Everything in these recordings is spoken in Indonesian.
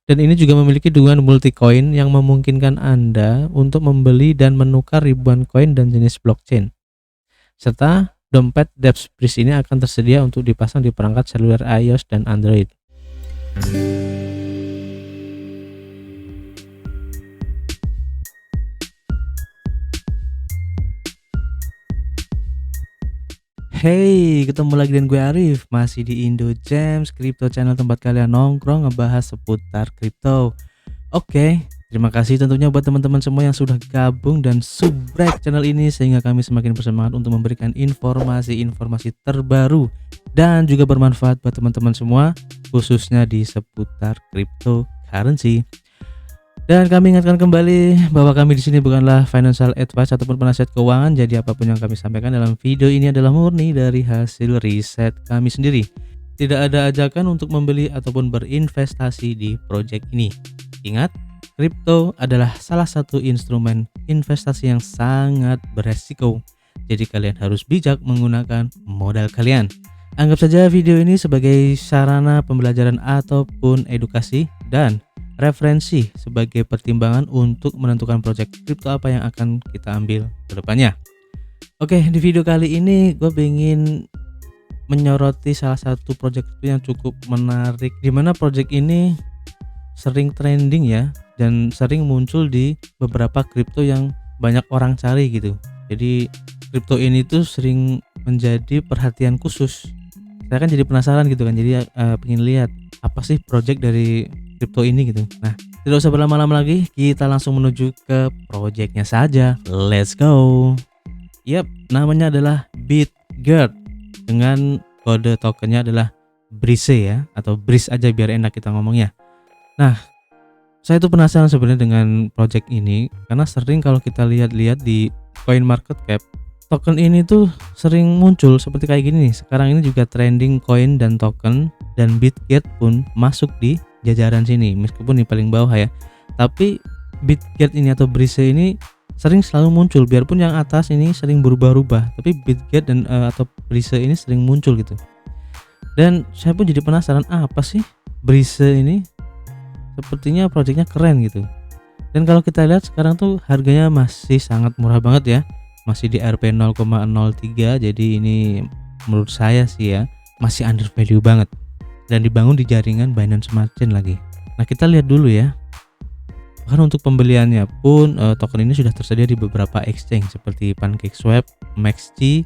Dan ini juga memiliki dukungan multi-coin yang memungkinkan Anda untuk membeli dan menukar ribuan koin dan jenis blockchain. Serta dompet Dapps Breeze ini akan tersedia untuk dipasang di perangkat seluler iOS dan Android. Hey, ketemu lagi dengan gue Arif, masih di Indo Gems Crypto Channel, tempat kalian nongkrong ngebahas seputar kripto. Oke, terima kasih tentunya buat teman-teman semua yang sudah gabung dan subscribe channel ini, sehingga kami semakin bersemangat untuk memberikan informasi-informasi terbaru dan juga bermanfaat buat teman-teman semua, khususnya di seputar cryptocurrency. Dan kami ingatkan kembali bahwa kami di sini bukanlah financial advice ataupun penasihat keuangan. Jadi apapun yang kami sampaikan dalam video ini adalah murni dari hasil riset kami sendiri. Tidak ada ajakan untuk membeli ataupun berinvestasi di project ini. Ingat, kripto adalah salah satu instrumen investasi yang sangat beresiko. Jadi kalian harus bijak menggunakan modal kalian. Anggap saja video ini sebagai sarana pembelajaran ataupun edukasi, dan referensi sebagai pertimbangan untuk menentukan proyek kripto apa yang akan kita ambil ke depannya. Oke, di video kali ini gue ingin menyoroti salah satu proyek yang cukup menarik, dimana proyek ini sering trending ya, dan sering muncul di beberapa kripto yang banyak orang cari gitu. Jadi kripto ini tuh sering menjadi perhatian khusus. Saya kan jadi penasaran gitu kan, jadi pengen lihat apa sih proyek dari kripto ini gitu. Nah, tidak usah berlama-lama lagi, kita langsung menuju ke proyeknya saja. Let's go. Yap, namanya adalah BitGet dengan kode tokennya adalah Breeze ya, atau Breeze aja biar enak kita ngomongnya. Nah, saya tuh penasaran sebenarnya dengan proyek ini karena sering kalau kita lihat-lihat di CoinMarketCap, token ini tuh sering muncul seperti kayak gini nih. Sekarang ini juga trending koin dan token, dan BitGet pun masuk di jajaran sini, meskipun di paling bawah ya. Tapi BitGet ini atau Breeze ini sering selalu muncul, biarpun yang atas ini sering berubah-ubah, tapi BitGet dan atau Breeze ini sering muncul gitu. Dan saya pun jadi penasaran, apa sih Breeze ini? Sepertinya proyeknya keren gitu. Dan kalau kita lihat sekarang tuh harganya masih sangat murah banget ya, masih di RP 0,03. Jadi ini menurut saya sih ya masih under value banget, dan dibangun di jaringan Binance Smart Chain lagi. Nah, kita lihat dulu ya. Bahkan untuk pembeliannya pun token ini sudah tersedia di beberapa exchange seperti PancakeSwap, MaxC,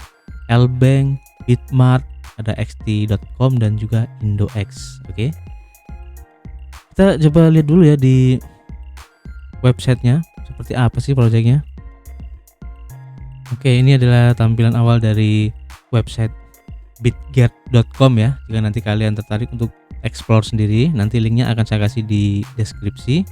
Lbank, Bitmart, ada xt.com dan juga IndoX. Oke. Kita coba lihat dulu ya di websitenya seperti apa sih proyeknya. Oke, ini adalah tampilan awal dari website bitget.com ya. Jika nanti kalian tertarik untuk explore sendiri, nanti linknya akan saya kasih di deskripsi.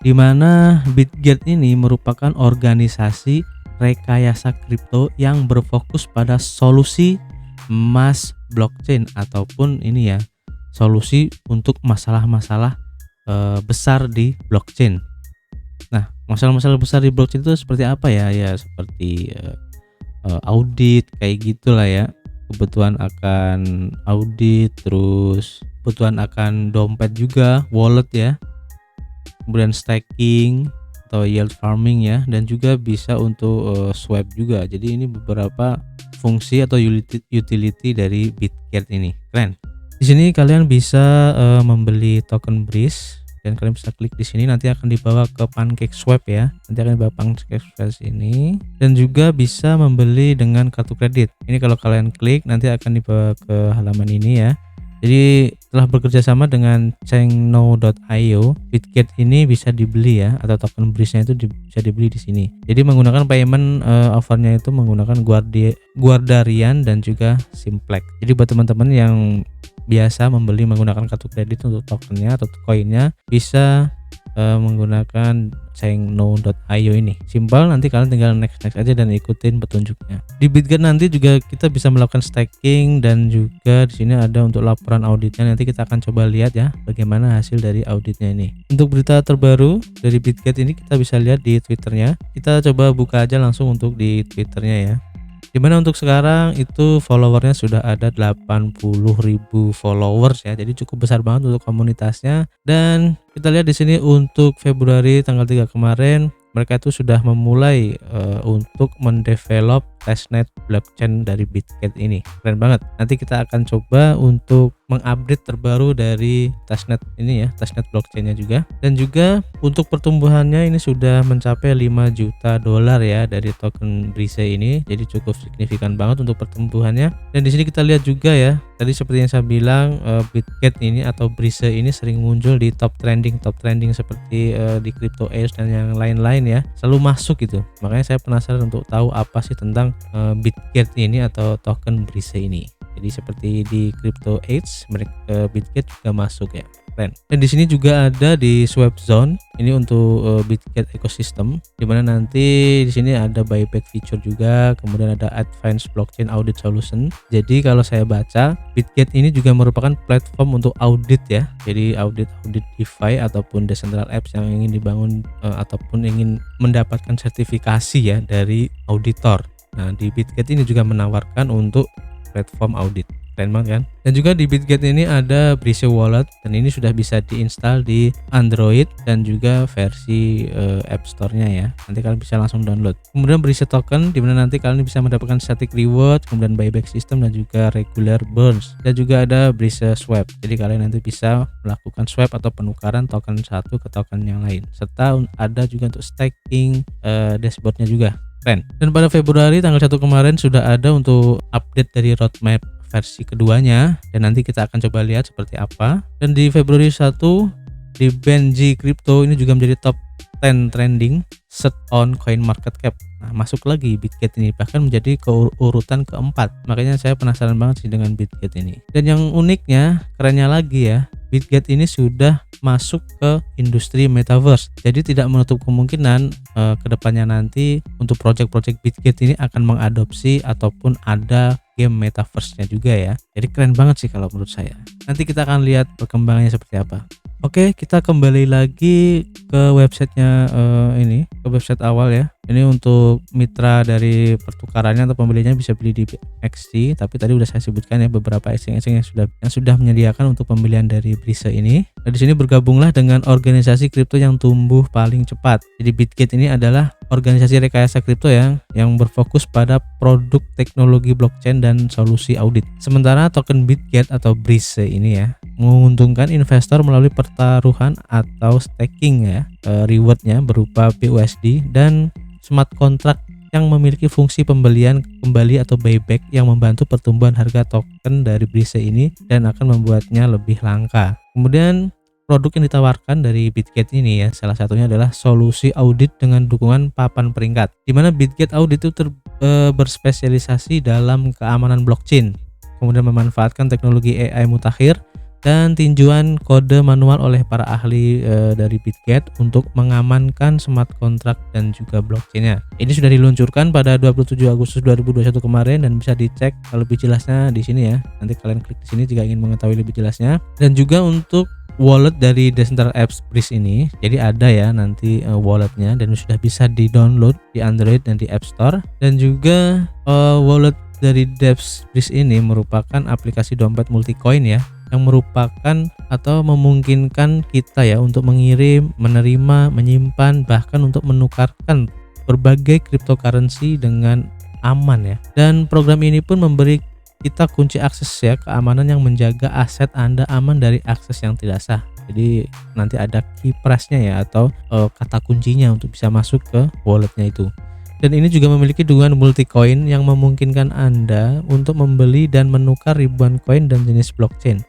Dimana BitGet ini merupakan organisasi rekayasa kripto yang berfokus pada solusi mass blockchain, ataupun ini ya, solusi untuk masalah-masalah besar di blockchain. Nah, masalah-masalah besar di blockchain itu seperti apa ya? Ya seperti audit kayak gitulah ya. Kebutuhan akan audit, terus kebutuhan akan dompet juga, wallet ya, kemudian staking atau yield farming ya, dan juga bisa untuk swap juga. Jadi ini beberapa fungsi atau utility dari BitGet ini. Keren. Di sini kalian bisa membeli token Breeze, dan kalian bisa klik di sini, nanti akan dibawa ke PancakeSwap ya. Nanti akan dibawa PancakeSwap ini, dan juga bisa membeli dengan kartu kredit. Ini kalau kalian klik nanti akan dibawa ke halaman ini ya. Jadi telah bekerja sama dengan Changno.io, BitGet ini bisa dibeli ya, atau token Breeze-nya itu bisa dibeli di sini. Jadi menggunakan payment offernya itu menggunakan Guardarian dan juga Simplex. Jadi buat teman-teman yang biasa membeli menggunakan kartu kredit untuk tokennya atau koinnya, bisa menggunakan Changno.io ini. Simpel, nanti kalian tinggal next aja dan ikutin petunjuknya. Di BitGet nanti juga kita bisa melakukan staking, dan juga di sini ada untuk laporan auditnya. Nanti kita akan coba lihat ya bagaimana hasil dari auditnya ini. Untuk berita terbaru dari BitGet ini kita bisa lihat di Twitternya. Kita coba buka aja langsung untuk di Twitternya ya. Dimana untuk sekarang itu followernya sudah ada 80.000 followers ya. Jadi cukup besar banget untuk komunitasnya. Dan kita lihat di sini untuk Februari tanggal 3 kemarin mereka itu sudah memulai untuk mendevelop testnet blockchain dari Bitget ini. Keren banget. Nanti kita akan coba untuk mengupdate terbaru dari testnet ini ya, testnet blockchainnya juga. Dan juga untuk pertumbuhannya ini sudah mencapai 5 juta dolar ya dari token Brise ini. Jadi cukup signifikan banget untuk pertumbuhannya. Dan di sini kita lihat juga ya, tadi seperti yang saya bilang Bitget ini atau Brise ini sering muncul di top trending seperti di CryptoAce dan yang lain-lain ya, selalu masuk gitu. Makanya saya penasaran untuk tahu apa sih tentang Bitget ini atau token Brise ini. Jadi seperti di CryptoAce, Bitget juga masuk ya. Keren. Dan di sini juga ada di swap zone ini untuk Bitget ecosystem, dimana nanti di sini ada buyback feature juga, kemudian ada advanced blockchain audit solution. Jadi kalau saya baca, Bitget ini juga merupakan platform untuk audit ya. Jadi audit DeFi ataupun decentralized apps yang ingin dibangun ataupun ingin mendapatkan sertifikasi ya dari auditor. Nah, di Bitget ini juga menawarkan untuk platform audit. Keren banget kan? Dan juga di Bitget ini ada Brise Wallet dan ini sudah bisa diinstal di Android dan juga versi App Store-nya ya. Nanti kalian bisa langsung download. Kemudian Brise Token di mana nanti kalian bisa mendapatkan static reward, kemudian buyback system dan juga regular burns. Dan juga ada Brise Swap. Jadi kalian nanti bisa melakukan swap atau penukaran token satu ke token yang lain. Serta ada juga untuk staking dashboard-nya juga. Keren. Dan pada Februari tanggal 1 kemarin sudah ada untuk update dari roadmap versi keduanya dan nanti kita akan coba lihat seperti apa. Dan di Februari 1 di BNG Crypto ini juga menjadi top 10 trending set on coin market cap. Nah, masuk lagi Bitget ini bahkan menjadi urutan keempat. Makanya saya penasaran banget sih dengan Bitget ini. Dan yang uniknya, kerennya lagi ya, Bitget ini sudah masuk ke industri metaverse. Jadi tidak menutup kemungkinan kedepannya nanti untuk project-project Bitget ini akan mengadopsi ataupun ada game metaverse-nya juga ya. Jadi keren banget sih kalau menurut saya. Nanti kita akan lihat perkembangannya seperti apa. Oke, kita kembali lagi ke websitenya ini, ke website awal ya. Ini untuk mitra dari pertukarannya atau pembelinya bisa beli di XT, tapi tadi udah saya sebutkan ya beberapa exchange yang sudah menyediakan untuk pembelian dari Brise ini. Nah, di sini bergabunglah dengan organisasi kripto yang tumbuh paling cepat. Jadi Bitget ini adalah organisasi rekayasa kripto yang berfokus pada produk teknologi blockchain dan solusi audit. Sementara token Bitget atau Brise ini ya menguntungkan investor melalui pertaruhan atau staking ya, rewardnya berupa BUSD dan smart contract yang memiliki fungsi pembelian kembali atau buyback yang membantu pertumbuhan harga token dari Brise ini dan akan membuatnya lebih langka. Kemudian produk yang ditawarkan dari Bitget ini ya, salah satunya adalah solusi audit dengan dukungan papan peringkat, di mana Bitget Audit itu berspesialisasi dalam keamanan blockchain, kemudian memanfaatkan teknologi AI mutakhir dan tinjauan kode manual oleh para ahli dari Bitget untuk mengamankan smart contract dan juga blockchainnya. Ini sudah diluncurkan pada 27 Agustus 2021 kemarin dan bisa dicek lebih jelasnya di sini ya. Nanti kalian klik di sini jika ingin mengetahui lebih jelasnya. Dan juga untuk wallet dari Decentralized Apps Brise ini, jadi ada ya nanti walletnya dan sudah bisa di-download di Android dan di App Store. Dan juga wallet dari Dapps Brise ini merupakan aplikasi dompet multi-coin ya, yang merupakan atau memungkinkan kita ya untuk mengirim, menerima, menyimpan, bahkan untuk menukarkan berbagai cryptocurrency dengan aman ya. Dan program ini pun memberi kita kunci akses ya, keamanan yang menjaga aset Anda aman dari akses yang tidak sah. Jadi nanti ada key press-nya ya atau kata kuncinya untuk bisa masuk ke walletnya itu. Dan ini juga memiliki dukungan multi-coin yang memungkinkan Anda untuk membeli dan menukar ribuan koin dan jenis blockchain.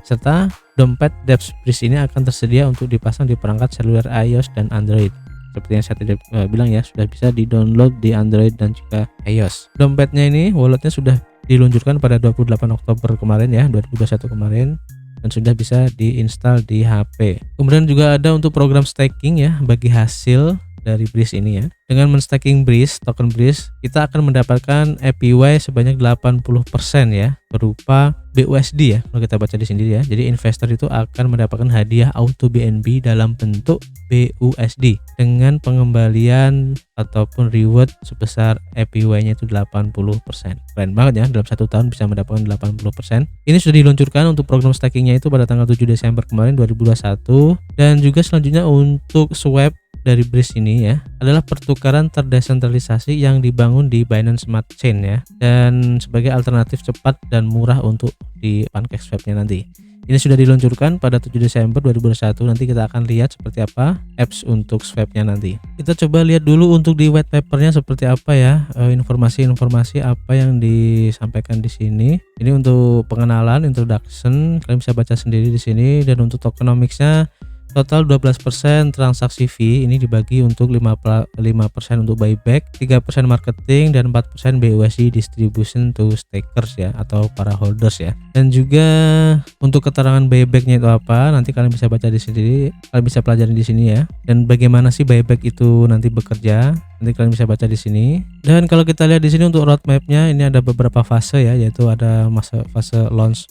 Serta dompet Dapps Brise ini akan tersedia untuk dipasang di perangkat seluler iOS dan Android. Seperti yang saya tadi bilang ya, sudah bisa di-download di Android dan juga iOS. Dompetnya ini, walletnya sudah diluncurkan pada 28 Oktober kemarin ya, 2021 kemarin, dan sudah bisa diinstal di HP. Kemudian juga ada untuk program staking ya bagi hasil dari Brise ini ya. Dengan men-staking Brise, token Brise, kita akan mendapatkan APY sebanyak 80% ya, berupa BUSD ya. Kalau kita baca di sini ya. Jadi investor itu akan mendapatkan hadiah auto BNB dalam bentuk BUSD dengan pengembalian ataupun reward sebesar APY-nya itu 80%. Keren banget ya, dalam 1 tahun bisa mendapatkan 80%. Ini sudah diluncurkan untuk program stakingnya itu pada tanggal 7 Desember kemarin 2021. Dan juga selanjutnya untuk swap dari Breeze ini ya adalah pertukaran terdesentralisasi yang dibangun di Binance Smart Chain ya, dan sebagai alternatif cepat dan murah untuk di PancakeSwap-nya nanti. Ini sudah diluncurkan pada 7 Desember 2021. Nanti kita akan lihat seperti apa apps untuk swap-nya nanti. Kita coba lihat dulu untuk di white paper-nya seperti apa ya, informasi-informasi apa yang disampaikan di sini. Ini untuk pengenalan, introduction, kalian bisa baca sendiri di sini. Dan untuk tokenomics-nya total 12% transaksi fee ini dibagi untuk 5% untuk buyback, 3% marketing, dan 4% BUSD distribution to stakers ya, atau para holders ya. Dan juga untuk keterangan buybacknya itu apa, nanti kalian bisa baca di sini, kalian bisa pelajari di sini ya. Dan bagaimana sih buyback itu nanti bekerja, nanti kalian bisa baca di sini. Dan kalau kita lihat di sini untuk roadmapnya, ini ada beberapa fase ya, yaitu ada fase launch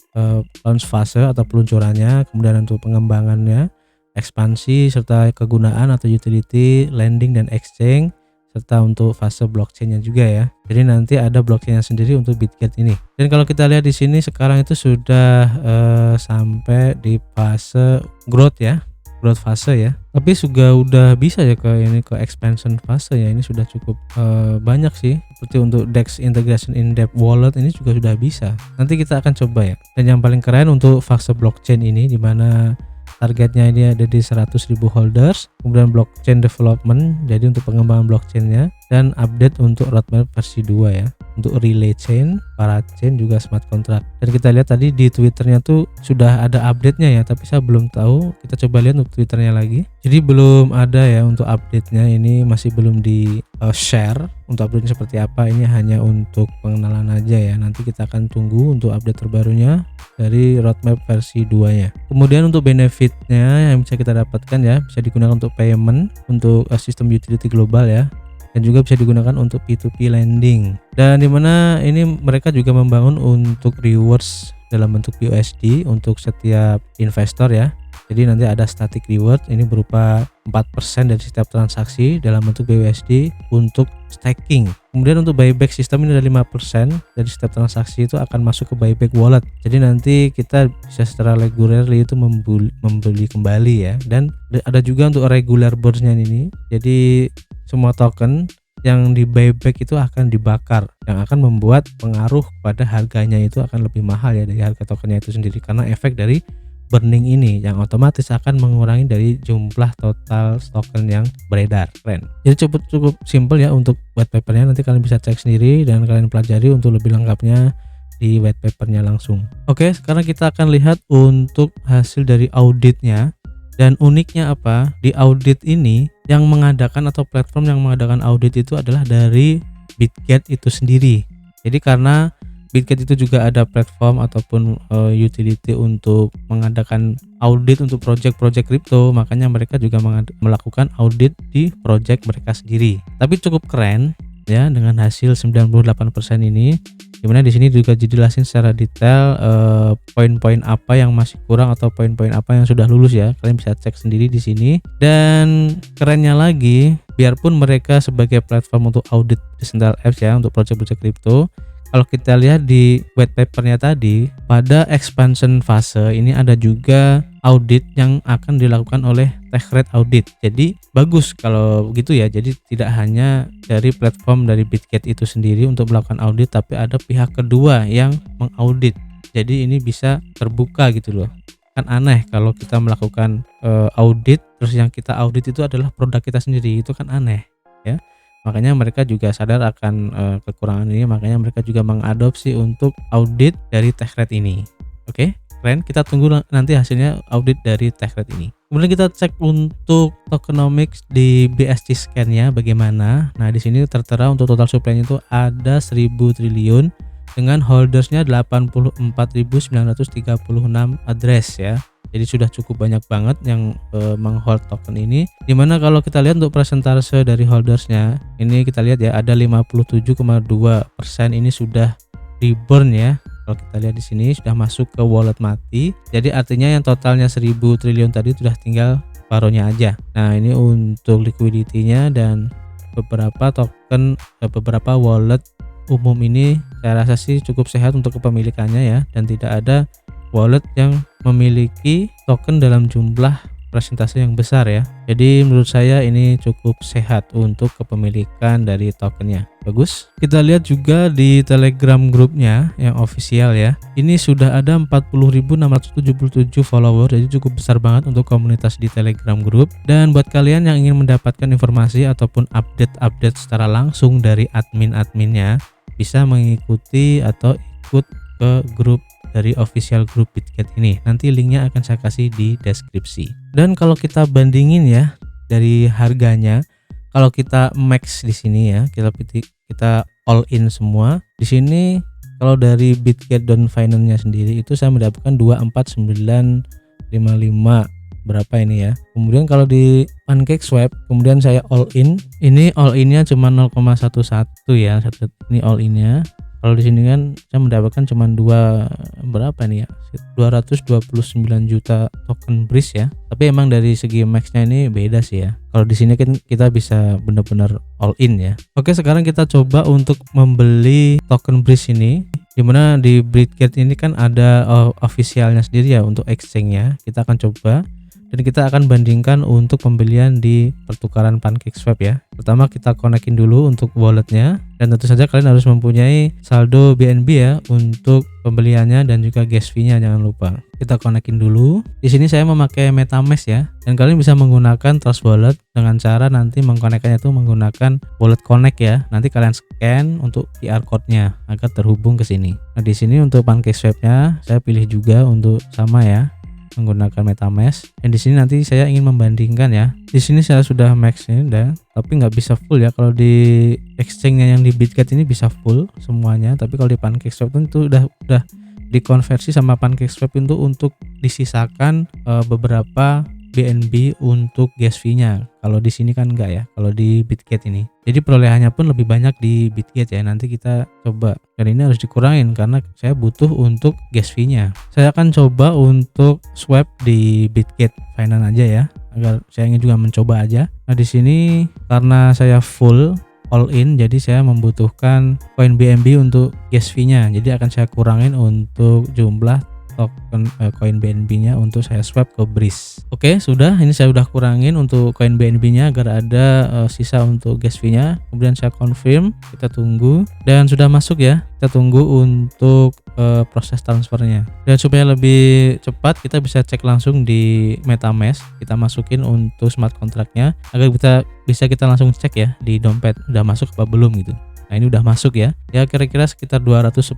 fase atau peluncurannya, kemudian untuk pengembangannya, ekspansi serta kegunaan atau utility, landing dan exchange, serta untuk fase blockchainnya juga ya. Jadi nanti ada blockchainnya sendiri untuk Bitget ini. Dan kalau kita lihat di sini sekarang itu sudah sampai di fase growth ya, growth fase ya. Tapi juga udah bisa ya ke expansion fase ya. Ini sudah cukup banyak sih. Seperti untuk DEX integration in depth wallet ini juga sudah bisa. Nanti kita akan coba ya. Dan yang paling keren untuk fase blockchain ini, di mana targetnya ini ada di 100.000 holders, kemudian blockchain development, jadi untuk pengembangan blockchainnya, dan update untuk roadmap versi 2 ya, untuk relay chain, parachain, juga smart contract. Dan kita lihat tadi di Twitternya tuh sudah ada update-nya ya, tapi saya belum tahu. Kita coba lihat untuk Twitternya lagi. Jadi belum ada ya untuk update-nya, ini masih belum di share untuk update seperti apa. Ini hanya untuk pengenalan aja ya. Nanti kita akan tunggu untuk update terbarunya dari roadmap versi 2 nya. Kemudian untuk benefitnya yang bisa kita dapatkan ya, bisa digunakan untuk payment, untuk sistem utility global ya, dan juga bisa digunakan untuk P2P lending. Dan dimana ini mereka juga membangun untuk rewards dalam bentuk BUSD untuk setiap investor ya. Jadi nanti ada static reward, ini berupa 4% dari setiap transaksi dalam bentuk BUSD untuk staking. Kemudian untuk buyback sistem ini ada 5% dari setiap transaksi itu akan masuk ke buyback wallet. Jadi nanti kita bisa secara regularly itu membeli kembali ya. Dan ada juga untuk regular burn-nya ini. Jadi semua token yang di buyback itu akan dibakar, yang akan membuat pengaruh pada harganya itu akan lebih mahal ya dari harga tokennya itu sendiri, karena efek dari burning ini yang otomatis akan mengurangi dari jumlah total token yang beredar. Keren. Jadi cukup simple ya untuk white papernya, nanti kalian bisa cek sendiri dan kalian pelajari untuk lebih lengkapnya di white papernya langsung. Oke, sekarang kita akan lihat untuk hasil dari auditnya. Dan uniknya apa, di audit ini yang mengadakan atau platform yang mengadakan audit itu adalah dari Bitget itu sendiri. Jadi karena Bitget itu juga ada platform ataupun utility untuk mengadakan audit untuk project-project crypto, makanya mereka juga melakukan audit di project mereka sendiri. Tapi cukup keren ya dengan hasil 98% ini. Dimana di sini juga dijelasin secara detail poin-poin apa yang masih kurang atau poin-poin apa yang sudah lulus ya. Kalian bisa cek sendiri di sini. Dan kerennya lagi, biarpun mereka sebagai platform untuk audit decentral apps ya untuk project-project crypto, kalau kita lihat di white papernya tadi, pada expansion fase ini ada juga audit yang akan dilakukan oleh Techrate Audit. Jadi bagus kalau gitu ya. Jadi tidak hanya dari platform dari Bitget itu sendiri untuk melakukan audit, tapi ada pihak kedua yang mengaudit. Jadi ini bisa terbuka gitu loh. Kan aneh kalau kita melakukan audit, terus yang kita audit itu adalah produk kita sendiri, itu kan aneh ya. Makanya mereka juga sadar akan kekurangan ini, makanya mereka juga mengadopsi untuk audit dari Techrate ini. Oke, keren. Kita tunggu nanti hasilnya audit dari Techrate ini. Kemudian kita cek untuk tokenomics di BSC scan-nya bagaimana. Nah, di sini tertera untuk total supply-nya itu ada 1000 triliun dengan holdersnya 84.936 address ya. Jadi sudah cukup banyak banget yang menghold token ini. Dimana kalau kita lihat untuk persentase dari holdersnya, ini kita lihat ya ada 57,2% ini sudah reborn ya. Kalau kita lihat di sini sudah masuk ke wallet mati. Jadi artinya yang totalnya 1000 triliun tadi sudah tinggal separuhnya aja. Nah, ini untuk liquidity-nya dan beberapa token, beberapa wallet umum ini saya rasa sih cukup sehat untuk kepemilikannya ya, dan tidak ada wallet yang memiliki token dalam jumlah persentase yang besar ya. Jadi menurut saya ini cukup sehat untuk kepemilikan dari tokennya. Bagus. Kita lihat juga di Telegram grupnya yang official ya. Ini sudah ada 40.677 follower, jadi cukup besar banget untuk komunitas di Telegram grup. Dan buat kalian yang ingin mendapatkan informasi ataupun update-update secara langsung dari admin-adminnya, bisa mengikuti atau ikut ke grup dari official grup Bitget ini. Nanti linknya akan saya kasih di deskripsi. Dan kalau kita bandingin ya dari harganya, kalau kita max di sini ya, kita all in semua. Di sini kalau dari Bitget Down Finance-nya sendiri itu saya mendapatkan 24955 berapa ini ya. Kemudian kalau di PancakeSwap kemudian saya all in. Ini all in-nya cuma 0,11 ya. Ini all in-nya. Kalau di sini kan saya mendapatkan cuma berapa nih ya, 229 juta token BRIS ya. Tapi emang dari segi max-nya ini beda sih ya. Kalau di sini kan kita bisa benar-benar all in ya. Oke, sekarang kita coba untuk membeli token BRIS ini. Dimana di Bitget ini kan ada officialnya sendiri ya untuk exchange-nya. Kita akan coba dan kita akan bandingkan untuk pembelian di pertukaran PancakeSwap ya. Pertama kita konekin dulu untuk walletnya, dan tentu saja kalian harus mempunyai saldo BNB ya untuk pembeliannya dan juga gas fee-nya, jangan lupa. Kita konekin dulu. Di sini saya memakai MetaMask ya, dan kalian bisa menggunakan Trust Wallet dengan cara nanti mengkonekkannya itu menggunakan Wallet Connect ya. Nanti kalian scan untuk QR code-nya agar terhubung ke sini. Nah, di sini untuk PancakeSwap-nya saya pilih juga untuk sama ya, menggunakan MetaMask. Dan di sini nanti saya ingin membandingkan ya. Di sini saya sudah max ini udah, tapi nggak bisa full ya. Kalau di exchange-nya yang di Bitget ini bisa full semuanya, tapi kalau di PancakeSwap itu udah dikonversi sama PancakeSwap itu untuk disisakan beberapa BNB untuk gas fee-nya. Kalau di sini kan enggak ya, kalau di Bitget ini. Jadi perolehannya pun lebih banyak di Bitget ya. Nanti kita coba. Dan ini harus dikurangin karena saya butuh untuk gas fee-nya. Saya akan coba untuk swap di Bitget Finance aja ya, agar saya ingin juga mencoba aja. Nah, di sini karena saya full all in, jadi saya membutuhkan koin BNB untuk gas fee-nya. Jadi akan saya kurangin untuk jumlah token koin BNB-nya untuk saya swap ke BRIS. Oke, sudah. Ini saya udah kurangin untuk koin BNB-nya agar ada sisa untuk gas fee-nya. Kemudian saya confirm, kita tunggu, dan sudah masuk ya. Kita tunggu untuk proses transfernya. Dan supaya lebih cepat kita bisa cek langsung di MetaMask. Kita masukin untuk smart contract-nya agar bisa kita langsung cek ya di dompet udah masuk apa belum gitu. Nah, ini udah masuk ya. Ya kira-kira sekitar 210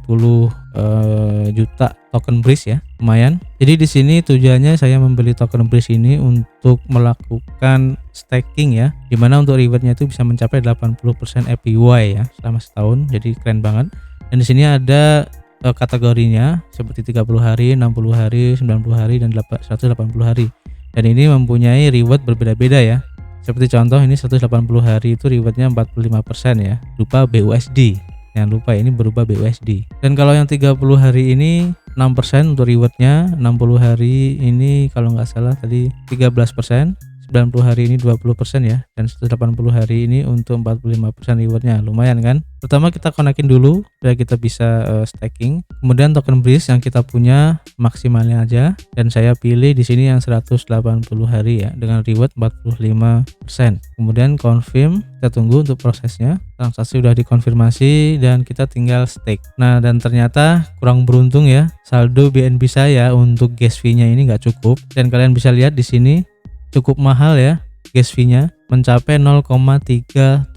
juta token BRIS ya. Lumayan. Jadi di sini tujuannya saya membeli token BRIS ini untuk melakukan staking ya. Dimana untuk rewardnya itu bisa mencapai 80% APY ya selama setahun. Jadi keren banget. Dan di sini ada kategorinya seperti 30 hari, 60 hari, 90 hari, dan 180 hari. Dan ini mempunyai reward berbeda-beda ya. Seperti contoh ini 180 hari itu rewardnya 45% ya, berupa BUSD. Jangan lupa ini berupa BUSD. Dan kalau yang 30 hari ini 6% untuk rewardnya, 60 hari ini kalau nggak salah tadi 13%, 90 hari ini 20% ya, dan 180 hari ini untuk 45% rewardnya. Lumayan kan? Pertama kita konekin dulu biar kita bisa staking. Kemudian token BRIS yang kita punya maksimalnya aja, dan saya pilih di sini yang 180 hari ya dengan reward 45%. Kemudian confirm, kita tunggu untuk prosesnya. Transaksi udah dikonfirmasi dan kita tinggal stake. Nah, dan ternyata kurang beruntung ya, saldo BNB saya untuk gas fee-nya ini nggak cukup, dan kalian bisa lihat di sini cukup mahal ya gas fee-nya, mencapai 0,379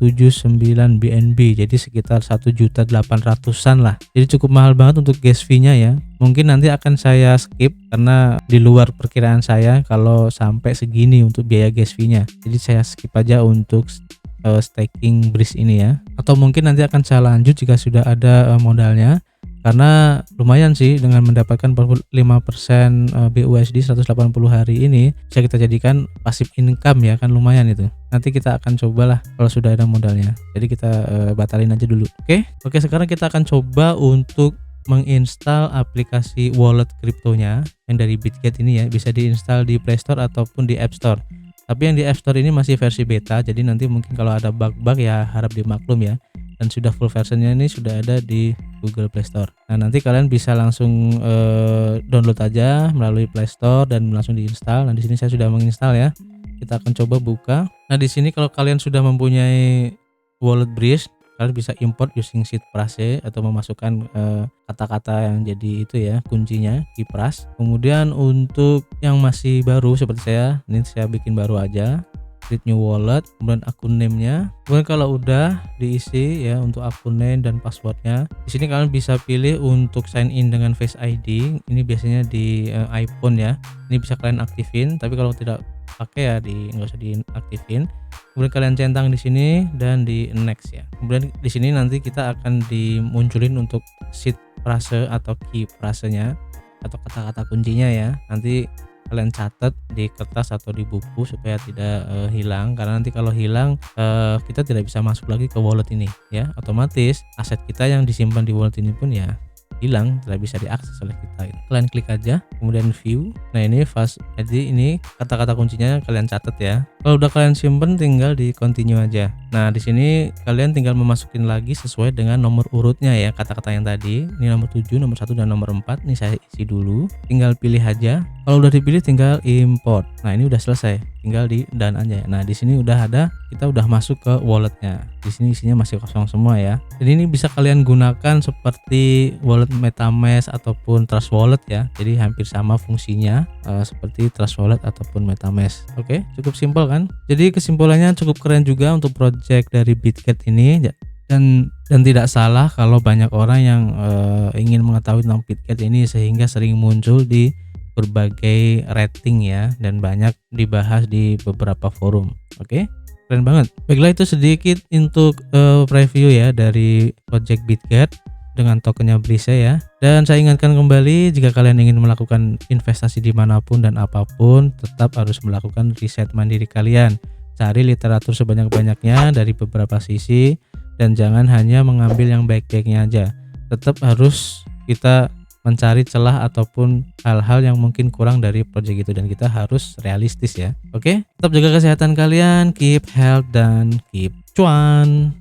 BNB, jadi sekitar 1.800.000-an lah. Jadi cukup mahal banget untuk gas fee-nya ya. Mungkin nanti akan saya skip karena di luar perkiraan saya kalau sampai segini untuk biaya gas fee-nya. Jadi saya skip aja untuk staking BRIS ini ya. Atau mungkin nanti akan saya lanjut jika sudah ada modalnya. Karena lumayan sih dengan mendapatkan 45% BUSD 180 hari ini bisa kita jadikan passive income ya, kan lumayan itu. Nanti kita akan cobalah kalau sudah ada modalnya. Jadi kita batalin aja dulu. Oke, sekarang kita akan coba untuk menginstal aplikasi wallet kriptonya yang dari Bitget ini ya. Bisa diinstal di Play Store ataupun di App Store. Tapi yang di App Store ini masih versi beta, jadi nanti mungkin kalau ada bug-bug ya harap dimaklum ya. Dan sudah full versionnya ini sudah ada di Google Play Store. Nah, nanti kalian bisa langsung download aja melalui Play Store dan langsung diinstal. Nah, di sini saya sudah menginstal ya. Kita akan coba buka. Nah, di sini kalau kalian sudah mempunyai Wallet Bridge, kalian bisa import using seed phrase atau memasukkan kata-kata yang jadi itu ya kuncinya key phrase. Kemudian untuk yang masih baru seperti saya, ini saya bikin baru aja, create new wallet, kemudian akun name-nya. Kemudian kalau udah diisi ya untuk akun name dan passwordnya, di sini kalian bisa pilih untuk sign in dengan Face ID. Ini biasanya di iPhone ya. Ini bisa kalian aktifin, tapi kalau tidak pakai ya nggak usah diaktifin. Kemudian kalian centang di sini dan di next ya. Kemudian di sini nanti kita akan dimunculin untuk seed phrase atau key phrase-nya atau kata-kata kuncinya ya. Nanti kalian catat di kertas atau di buku supaya tidak hilang, karena nanti kalau hilang kita tidak bisa masuk lagi ke wallet ini ya. Otomatis aset kita yang disimpan di wallet ini pun ya hilang, tidak bisa diakses oleh kita. Kalian klik aja, kemudian view. Nah, ini fast, jadi ini kata-kata kuncinya kalian catat ya. Kalau udah kalian simpen tinggal di continue aja. Nah, di sini kalian tinggal memasukin lagi sesuai dengan nomor urutnya ya, kata-kata yang tadi. Ini nomor 7, nomor 1 dan nomor 4. Ini saya isi dulu. Tinggal pilih aja. Kalau udah dipilih tinggal import. Nah, ini udah selesai. Tinggal di done aja. Nah, di sini udah ada, kita udah masuk ke walletnya. Di sini isinya masih kosong semua ya. Jadi ini bisa kalian gunakan seperti wallet MetaMask ataupun Trust Wallet ya. Jadi hampir sama fungsinya seperti Trust Wallet ataupun MetaMask. Oke, cukup simpel kan? Jadi kesimpulannya cukup keren juga untuk project dari Bitget ini. Dan tidak salah kalau banyak orang yang ingin mengetahui tentang Bitget ini sehingga sering muncul di berbagai rating ya, dan banyak dibahas di beberapa forum. Oke, keren banget. Baiklah, itu sedikit untuk preview ya dari project Bitget dengan tokennya Brise ya. Dan saya ingatkan kembali, jika kalian ingin melakukan investasi dimanapun dan apapun, tetap harus melakukan riset mandiri kalian. Cari literatur sebanyak-banyaknya dari beberapa sisi, dan jangan hanya mengambil yang baik-baiknya aja. Tetap harus kita mencari celah ataupun hal-hal yang mungkin kurang dari project itu, dan kita harus realistis ya. Oke, tetap jaga kesehatan kalian, keep health dan keep cuan.